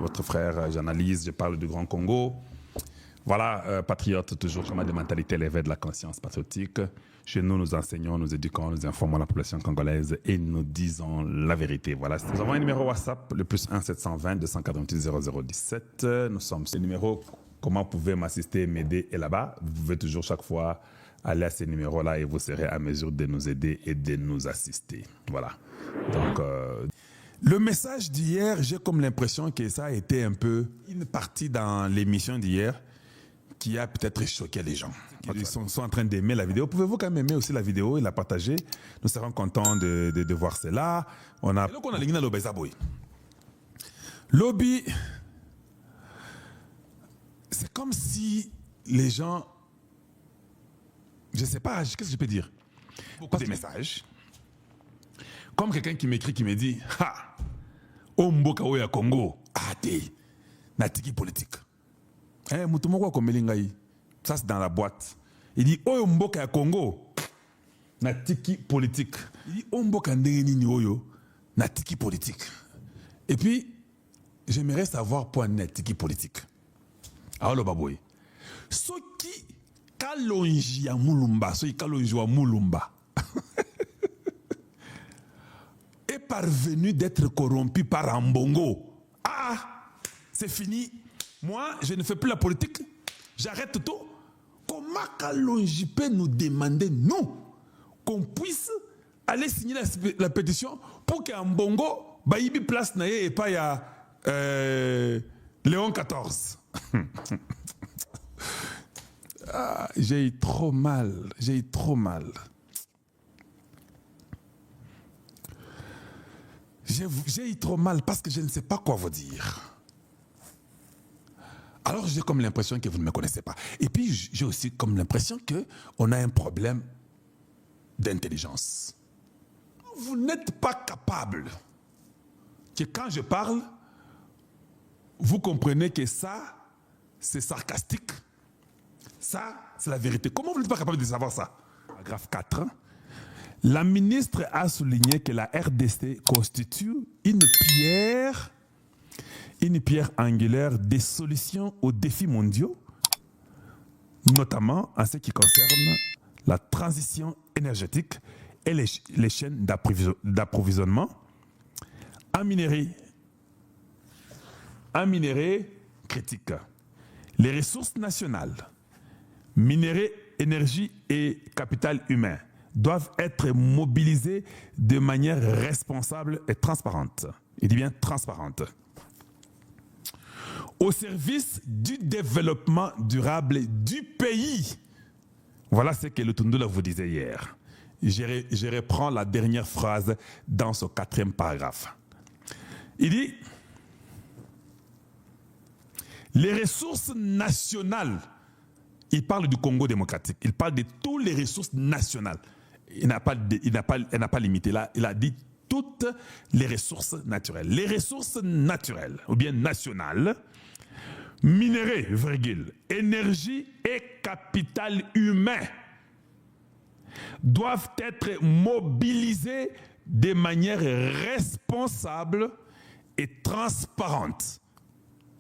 votre frère, j'analyse, je parle du Grand Congo. Voilà, patriote, toujours comme des mentalités élevées de la conscience patriotique. Chez nous, nous enseignons, nous éduquons, nous informons la population congolaise et nous disons la vérité. Voilà, nous avons un numéro WhatsApp, le +1 720 248 0017. Nous sommes ce numéro. Comment vous pouvez m'assister, m'aider et là-bas, vous pouvez toujours chaque fois aller à ces numéros-là et vous serez à mesure de nous aider et de nous assister. Voilà. Donc, le message d'hier, j'ai comme l'impression que ça a été un peu une partie dans l'émission d'hier qui a peut-être choqué les gens. Ils sont en train d'aimer la vidéo. Pouvez-vous quand même aimer aussi la vidéo et la partager? Nous serons contents de voir cela. On a lobby. C'est comme si les gens, je ne sais pas, qu'est-ce que je peux dire? Beaucoup de messages. Comme quelqu'un qui m'écrit, qui me dit, ha, Omboka Oya Congo, ate, natiki politique. Moutoumoko Komelingaï, ça c'est dans la boîte. Il dit, Omboka ya Congo, natiki politique. Il dit, Omboka Ndengeni Oyo, natiki politique. Et puis, j'aimerais savoir pour natiki politique. Alors, baboy, ce qui kalonji à Moulumba, ce qui kalonji à Moulumba, est parvenu d'être corrompu par Ambongo. Ah, c'est fini. Moi, je ne fais plus la politique. J'arrête tout. Comment kalonji peut nous demander, nous, qu'on puisse aller signer la pétition pour qu'Ambongo baïbi place naye et pas ya Léon XIV. Ah, j'ai eu trop mal. J'ai eu trop mal. J'ai eu trop mal parce que je ne sais pas quoi vous dire. Alors j'ai comme l'impression que vous ne me connaissez pas. Et puis j'ai aussi comme l'impression qu'on a un problème d'intelligence. Vous n'êtes pas capable que quand je parle, vous comprenez que ça, c'est sarcastique. Ça, c'est la vérité. Comment vous n'êtes pas capable de savoir ça? Paragraphe 4. La ministre a souligné que la RDC constitue une pierre angulaire des solutions aux défis mondiaux, notamment en ce qui concerne la transition énergétique et les chaînes d'approvisionnement en minerais critiques. Les ressources nationales, minerais, énergie et capital humain doivent être mobilisés de manière responsable et transparente. Il dit bien transparente. Au service du développement durable du pays. Voilà ce que le Tundula vous disait hier. Je reprends la dernière phrase dans ce 4e paragraphe. Il dit, les ressources nationales, il parle du Congo démocratique, il parle de toutes les ressources nationales. Il n'a pas limité là, il a dit toutes les ressources naturelles. Les ressources naturelles, ou bien nationales, minerais, virgule, énergie et capital humain doivent être mobilisés de manière responsable et transparente.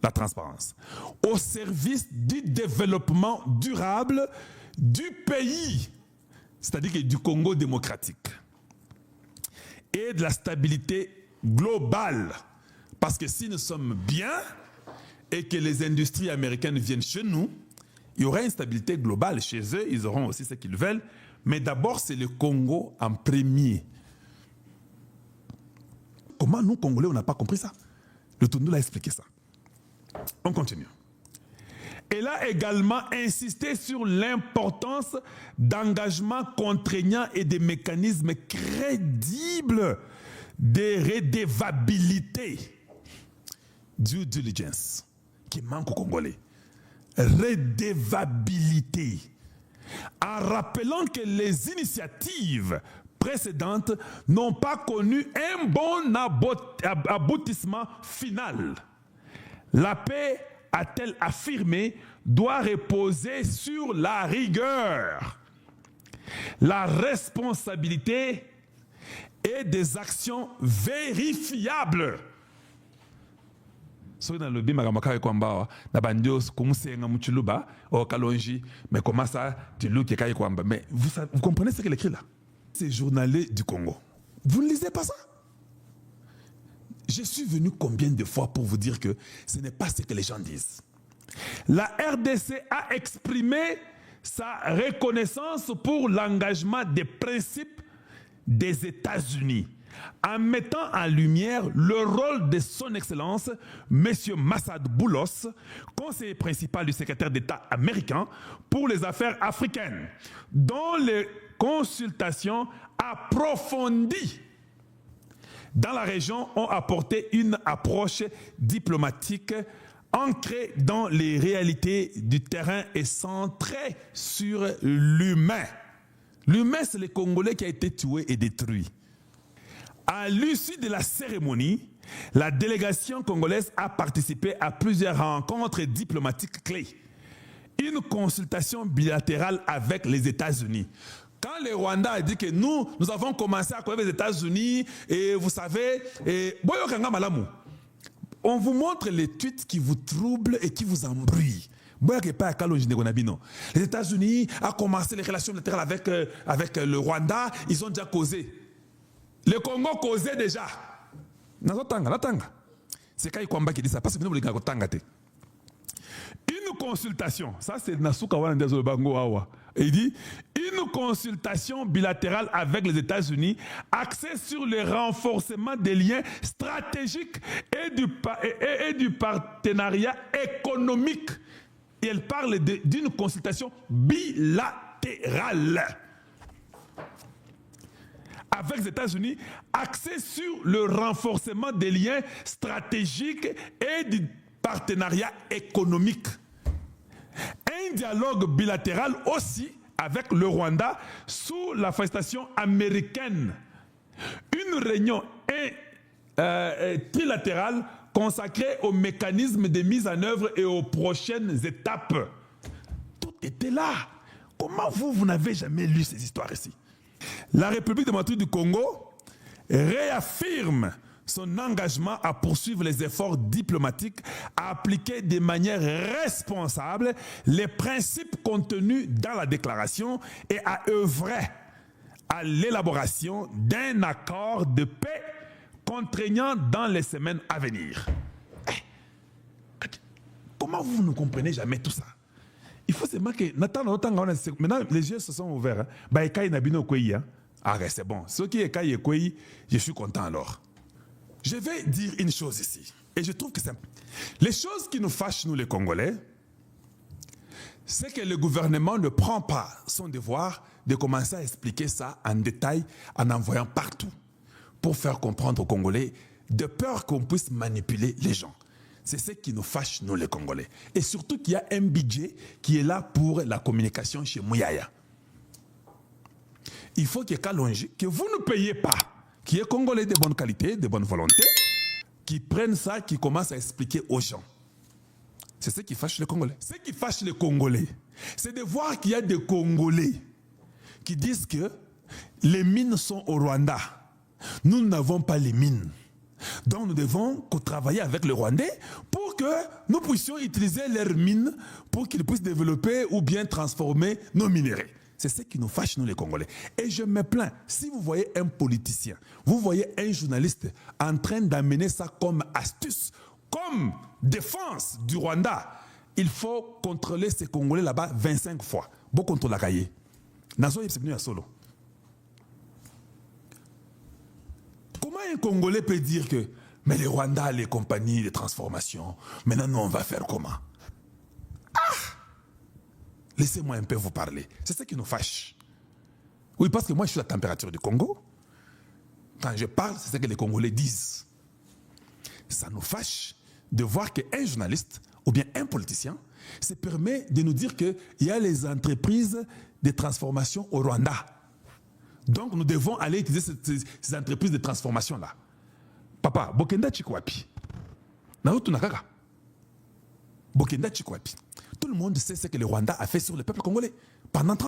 La transparence. Au service du développement durable du pays, c'est-à-dire que du Congo démocratique, et de la stabilité globale. Parce que si nous sommes bien et que les industries américaines viennent chez nous, il y aura une stabilité globale chez eux, ils auront aussi ce qu'ils veulent, mais d'abord c'est le Congo en premier. Comment nous, Congolais, on n'a pas compris ça? Le Tundula a expliqué ça. On continue. Elle a également insisté sur l'importance d'engagements contraignants et des mécanismes crédibles de redevabilité. Due diligence, qui manque aux Congolais. Redevabilité. En rappelant que les initiatives précédentes n'ont pas connu un bon aboutissement final. La paix, a-t-elle affirmé, doit reposer sur la rigueur, la responsabilité et des actions vérifiables. soki na lobi makambo kaka kwamba na bandio kumusenga muchuluba au kalonji, mais comment ça tu loues kaka kwamba, mais vous comprenez ce qu'il écrit là? C'est journalier du Congo. Vous ne lisez pas ça? Je suis venu combien de fois pour vous dire que ce n'est pas ce que les gens disent. La RDC a exprimé sa reconnaissance pour l'engagement des principes des États-Unis en mettant en lumière le rôle de son Excellence, M. Massad Boulos, conseiller principal du secrétaire d'État américain pour les affaires africaines, dont les consultations approfondies dans la région ont apporté une approche diplomatique ancrée dans les réalités du terrain et centrée sur l'humain. L'humain, c'est le Congolais qui a été tué et détruit. À l'issue de la cérémonie, la délégation congolaise a participé à plusieurs rencontres diplomatiques clés. Une consultation bilatérale avec les États-Unis. Quand le Rwanda a dit que nous avons commencé à connaître les États-Unis, et vous savez, on vous montre les tweets qui vous troublent et qui vous embrouillent. Les États-Unis ont commencé les relations bilatérales avec le Rwanda, ils ont déjà causé. Le Congo causait déjà. C'est Kai Kwamba qui dit ça, parce que nous voulons que une consultation, ça c'est Nasuka Wandezo Bango Awa. Il dit une consultation bilatérale avec les États-Unis axée sur le renforcement des liens stratégiques et du partenariat économique. Et elle parle d'une consultation bilatérale avec les États-Unis axée sur le renforcement des liens stratégiques et du partenariat économique. Un dialogue bilatéral aussi avec le Rwanda sous la facilitation américaine. Une réunion trilatérale consacrée aux mécanismes de mise en œuvre et aux prochaines étapes. Tout était là. Comment vous n'avez jamais lu ces histoires ici? La République démocratique du Congo réaffirme son engagement à poursuivre les efforts diplomatiques, à appliquer de manière responsable les principes contenus dans la déclaration et à œuvrer à l'élaboration d'un accord de paix contraignant dans les semaines à venir. Comment vous ne comprenez jamais tout ça? Il faut se marquer. Maintenant, les yeux se sont ouverts. Ah, c'est bon. Ce qui est Kaye Kwei, je suis content alors. Je vais dire une chose ici. Et je trouve que c'est... Les choses qui nous fâchent, nous les Congolais, c'est que le gouvernement ne prend pas son devoir de commencer à expliquer ça en détail en envoyant partout pour faire comprendre aux Congolais de peur qu'on puisse manipuler les gens. C'est ce qui nous fâche, nous les Congolais. Et surtout qu'il y a un budget qui est là pour la communication chez Mouyaya. Il faut que vous ne payez pas, qui est Congolais de bonne qualité, de bonne volonté, qui prennent ça, qui commencent à expliquer aux gens. C'est ce qui fâche les Congolais. Ce qui fâche les Congolais, c'est de voir qu'il y a des Congolais qui disent que les mines sont au Rwanda. Nous n'avons pas les mines. Donc nous devons travailler avec les Rwandais pour que nous puissions utiliser leurs mines pour qu'ils puissent développer ou bien transformer nos minerais. C'est ce qui nous fâche, nous les Congolais. Et je me plains, si vous voyez un politicien, vous voyez un journaliste en train d'amener ça comme astuce, comme défense du Rwanda, il faut contrôler ces Congolais là-bas 25 fois. Bon contre la cahier. Nazo est venu à solo. Comment un Congolais peut dire que mais les Rwandais, les compagnies de transformation, maintenant nous on va faire comment? Laissez-moi un peu vous parler. C'est ce qui nous fâche. Oui, parce que moi, je suis la température du Congo. Quand je parle, c'est ce que les Congolais disent. Ça nous fâche de voir qu'un journaliste ou bien un politicien se permet de nous dire qu'il y a les entreprises de transformation au Rwanda. Donc, nous devons aller utiliser ces entreprises de transformation-là. Papa, Bokenda Chikwapi. Naruto Nakaka. Bokenda Chikwapi. Tout le monde sait ce que le Rwanda a fait sur le peuple congolais pendant 30 ans.